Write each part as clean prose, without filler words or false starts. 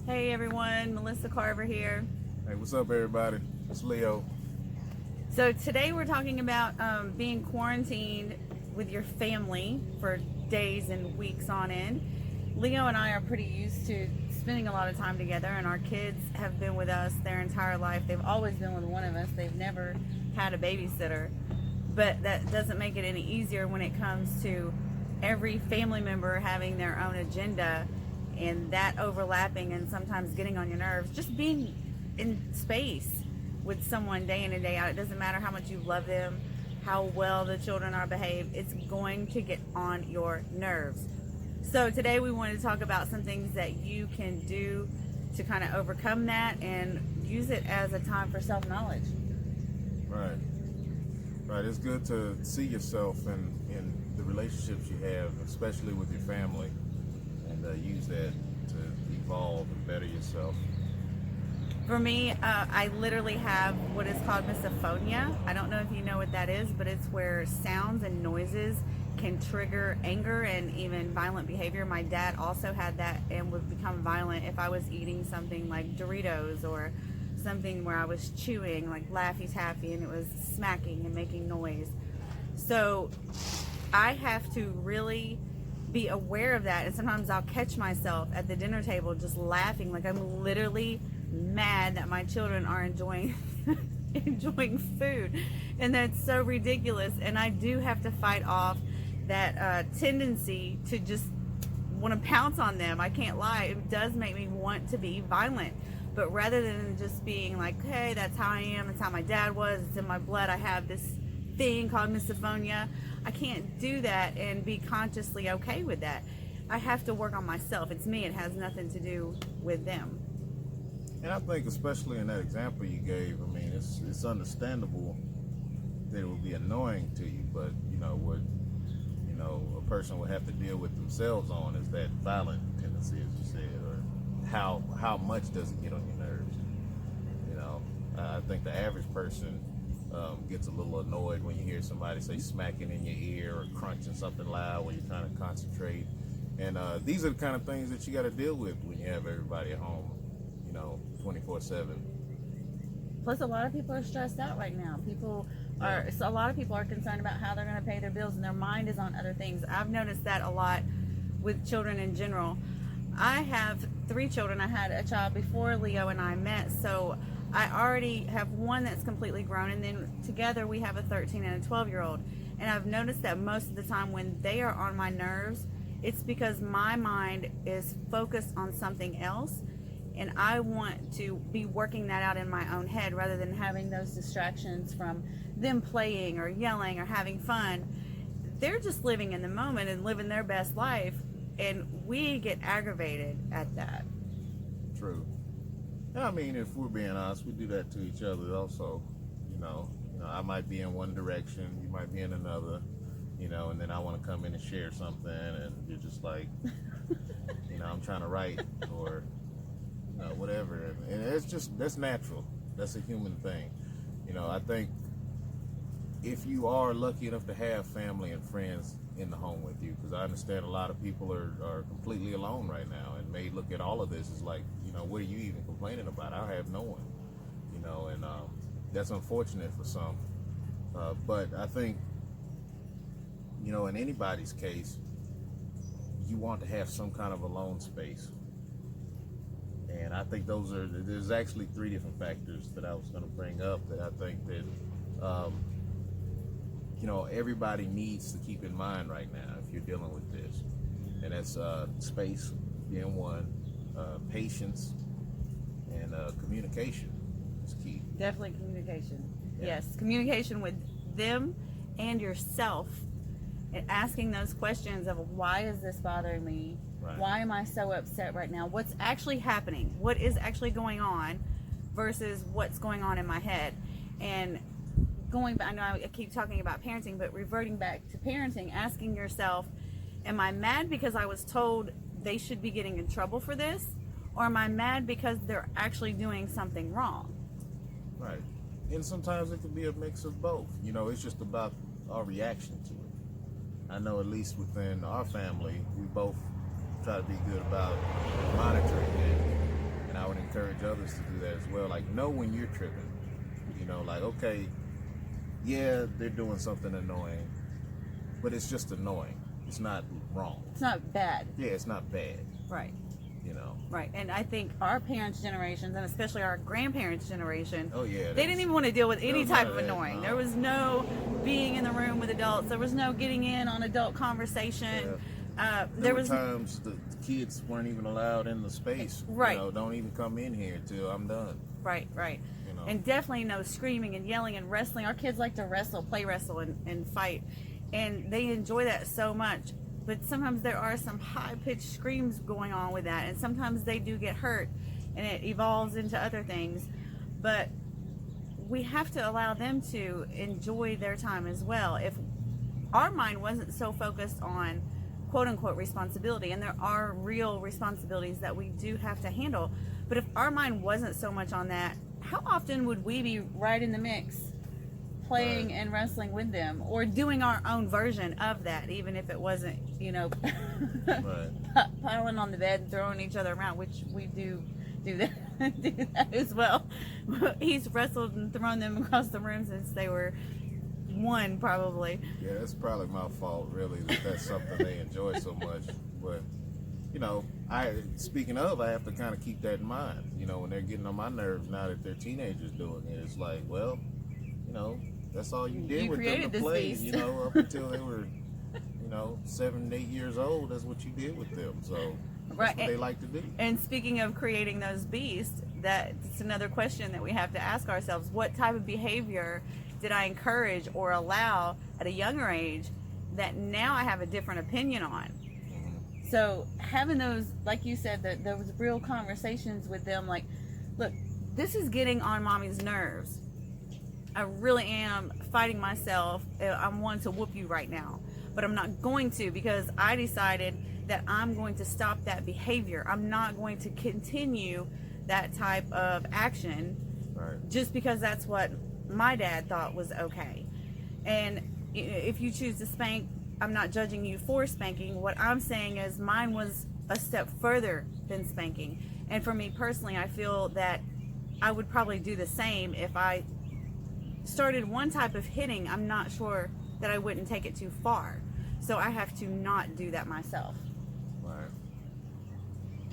Hey everyone, Melissa Carver here. Hey, what's up, everybody? It's Leo. So today we're talking about being quarantined with your family for days and weeks on end. Leo and I are pretty used to spending a lot of time together, and our kids have been with us their entire life. They've always been with one of us. They've never had a babysitter. But that doesn't make it any easier when it comes to every family member having their own agenda and that overlapping and sometimes getting on your nerves. Just being in space with someone day in and day out, it doesn't matter how much you love them, how well the children are behaved, it's going to get on your nerves. So today we wanted to talk about some things that you can do to kind of overcome that and use it as a time for self-knowledge. Right. Right. It's good to see yourself in the relationships you have, especially with your family, and use that to evolve and better yourself. For me, I literally have what is called misophonia. I don't know if you know what that is, but it's where sounds and noises can trigger anger and even violent behavior. My dad also had that and would become violent if I was eating something like Doritos or something where I was chewing, like Laffy Taffy, and it was smacking and making noise. So I have to really be aware of that, and sometimes I'll catch myself at the dinner table just laughing like I'm literally mad that my children are enjoying enjoying food, and that's so ridiculous. And I do have to fight off that tendency to just want to pounce on them. I can't lie, it does make me want to be violent, but rather than just being like, hey, that's how I am, it's how my dad was, it's in my blood, I have this thing called misophonia, I can't do that and be consciously okay with that. I have to work on myself. It's me, it has nothing to do with them. And I think, especially in that example you gave, I mean, it's understandable that it would be annoying to you, but what a person would have to deal with themselves on is that violent tendency, as you said, or how much does it get on your nerves? I think the average person gets a little annoyed when you hear somebody say smacking in your ear or crunching something loud when you're trying to concentrate. And these are the kind of things that you got to deal with when you have everybody at home, 24/7. Plus, a lot of people are stressed out right now. So a lot of people are concerned about how they're going to pay their bills, and their mind is on other things. I've noticed that a lot with children in general. I have 3 children. I had a child before Leo and I met, so I already have one that's completely grown, and then together we have a 13 and a 12-year-old. And I've noticed that most of the time when they are on my nerves, it's because my mind is focused on something else, and I want to be working that out in my own head rather than having those distractions from them playing or yelling or having fun. They're just living in the moment and living their best life, and we get aggravated at that. True. I mean, if we're being honest, we do that to each other also. I might be in one direction, you might be in another, and then I want to come in and share something, and you're just like, I'm trying to write or whatever. And that's natural. That's a human thing. I think if you are lucky enough to have family and friends in the home with you, because I understand a lot of people are completely alone right now and may look at all of this as like, what are you even complaining about? I have no one, and that's unfortunate for some. But I think, in anybody's case, you want to have some kind of alone space. And I think there's actually 3 different factors that I was going to bring up that I think that, everybody needs to keep in mind right now if you're dealing with this. And that's space being one, patience, and communication is key. Definitely communication. Yeah. Yes, communication with them and yourself, and asking those questions of why is this bothering me? Right. Why am I so upset right now? What's actually happening? What is actually going on versus what's going on in my head? And going back, I know I keep talking about parenting, but reverting back to parenting, asking yourself, am I mad because I was told they should be getting in trouble for this? Or am I mad because they're actually doing something wrong? Right. And sometimes it can be a mix of both. It's just about our reaction to it. I know at least within our family, we both try to be good about monitoring it encourage others to do that as well. Like, know when you're tripping. You know, like, okay, yeah, they're doing something annoying, but it's just annoying. It's not wrong. It's not bad. Yeah, it's not bad. Right. You know. Right. And I think our parents' generations, and especially our grandparents' generation, Oh yeah. they didn't even want to deal with any type of that, annoying. no. There was no being in the room with adults. There was no getting in on adult conversation. Yeah. There were was times the kids weren't even allowed in the space. Right. You know, don't even come in here till I'm done. Right. You know. And definitely no screaming and yelling and wrestling. Our kids like to wrestle, play wrestle, and fight. And they enjoy that so much. But sometimes there are some high-pitched screams going on with that. And sometimes they do get hurt. And it evolves into other things. But we have to allow them to enjoy their time as well. If our mind wasn't so focused on quote-unquote responsibility, and there are real responsibilities that we do have to handle, but if our mind wasn't so much on that, how often would we be right in the mix playing Right. and wrestling with them, or doing our own version of that, even if it wasn't, Right. piling on the bed and throwing each other around, which we do that do that as well. He's wrestled and thrown them across the room since they were one, probably. Yeah, that's probably my fault, really, that's something they enjoy so much. But, you know, speaking of, I have to kind of keep that in mind. You know, when they're getting on my nerves now that they're teenagers doing it, it's like, well, you know, that's all you did You with them created to this play. beast. You know, up until they were, 7, 8 years old, that's what you did with them. So that's Right. what they like to do. And speaking of creating those beasts, that's another question that we have to ask ourselves. What type of behavior did I encourage or allow at a younger age that now I have a different opinion on? Mhm. So having those, like you said, that there was real conversations with them, like, look, this is getting on mommy's nerves. I really am fighting myself. I'm wanting to whoop you right now, but I'm not going to, because I decided that I'm going to stop that behavior. I'm not going to continue that type of action Right. just because that's what my dad thought was okay. And if you choose to spank, I'm not judging you for spanking. What I'm saying is mine was a step further than spanking. And for me personally, I feel that I would probably do the same if I started one type of hitting. I'm not sure that I wouldn't take it too far. So I have to not do that myself. Right.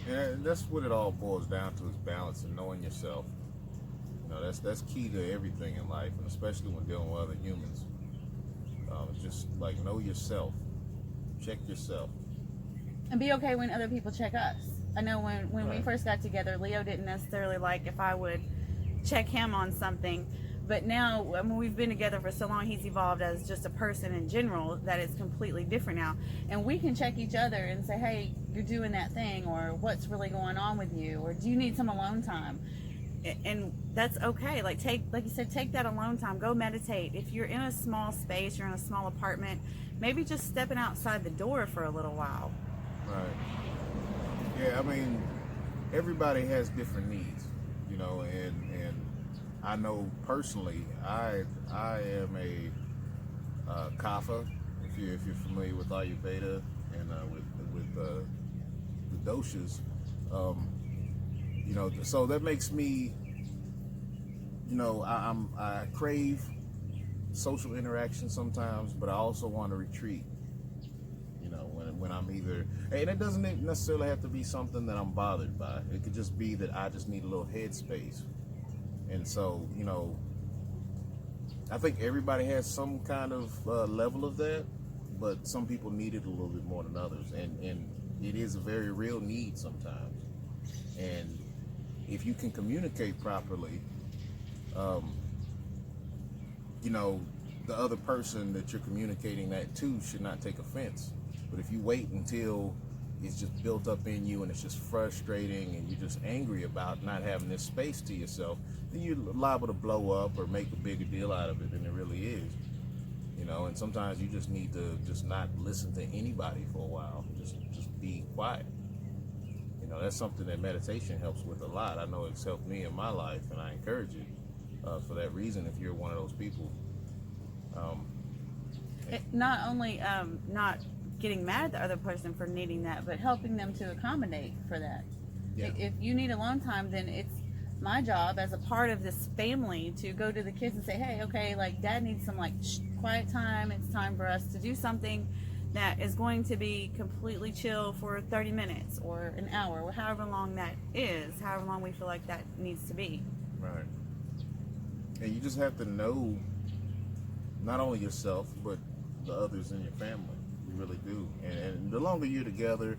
And that's what it all boils down to, is balance and knowing yourself. You know, that's key to everything in life, and especially when dealing with other humans. It's just like, know yourself. Check yourself. And be okay when other people check us. I know when we Right. first got together, Leo didn't necessarily like if I would check him on something. But now, I mean, we've been together for so long, he's evolved as just a person in general that it's completely different now. And we can check each other and say, hey, you're doing that thing, or what's really going on with you, or do you need some alone time? And that's okay. Like you said, take that alone time. Go meditate. If you're in a small space, you're in a small apartment, maybe just stepping outside the door for a little while. Right. Yeah, I mean, everybody has different needs, and I know personally, I am a Kapha. If you're familiar with Ayurveda and with the doshas, so that makes me, I crave social interaction sometimes, but I also want to retreat. When I'm either, and it doesn't necessarily have to be something that I'm bothered by. It could just be that I just need a little headspace. And so, I think everybody has some kind of level of that, but some people need it a little bit more than others. And it is a very real need sometimes. And if you can communicate properly, the other person that you're communicating that to should not take offense. But if you wait until it's just built up in you and it's just frustrating and you're just angry about not having this space to yourself, then you're liable to blow up or make a bigger deal out of it than it really is. And sometimes you just need to just not listen to anybody for a while. Just be quiet. That's something that meditation helps with a lot. I know it's helped me in my life, and I encourage it for that reason if you're one of those people. Not only not getting mad at the other person for needing that, but helping them to accommodate for that. Yeah. If you need alone time, then my job as a part of this family to go to the kids and say, hey, okay, like dad needs some like quiet time. It's time for us to do something that is going to be completely chill for 30 minutes or an hour or however long that is, however long we feel like that needs to be. Right. And you just have to know not only yourself, but the others in your family. You really do. And the longer you're together,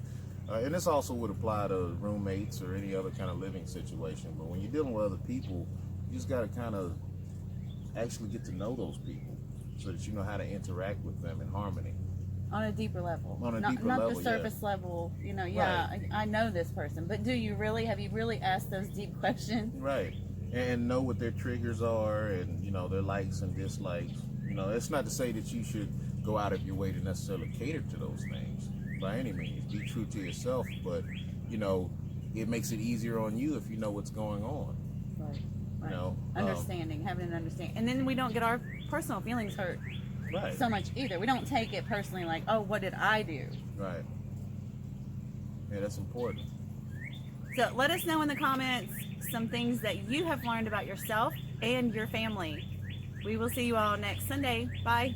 and this also would apply to roommates or any other kind of living situation, but when you're dealing with other people, you just got to kind of actually get to know those people so that you know how to interact with them in harmony. On a deeper level. On a not, deeper not level, the surface level, you know, yeah, Right. I know this person, but have you really asked those deep questions? Right. And know what their triggers are and, you know, their likes and dislikes. You know, it's not to say that you should go out of your way to necessarily cater to those things by any means. Be true to yourself, but, you know, it makes it easier on you if you know what's going on. Right. You know, Understanding, having an understanding. And then we don't get our personal feelings hurt right. so much either. We don't take it personally like, oh, what did I do? Right. Yeah, that's important. So let us know in the comments some things that you have learned about yourself and your family. We will see you all next Sunday. Bye.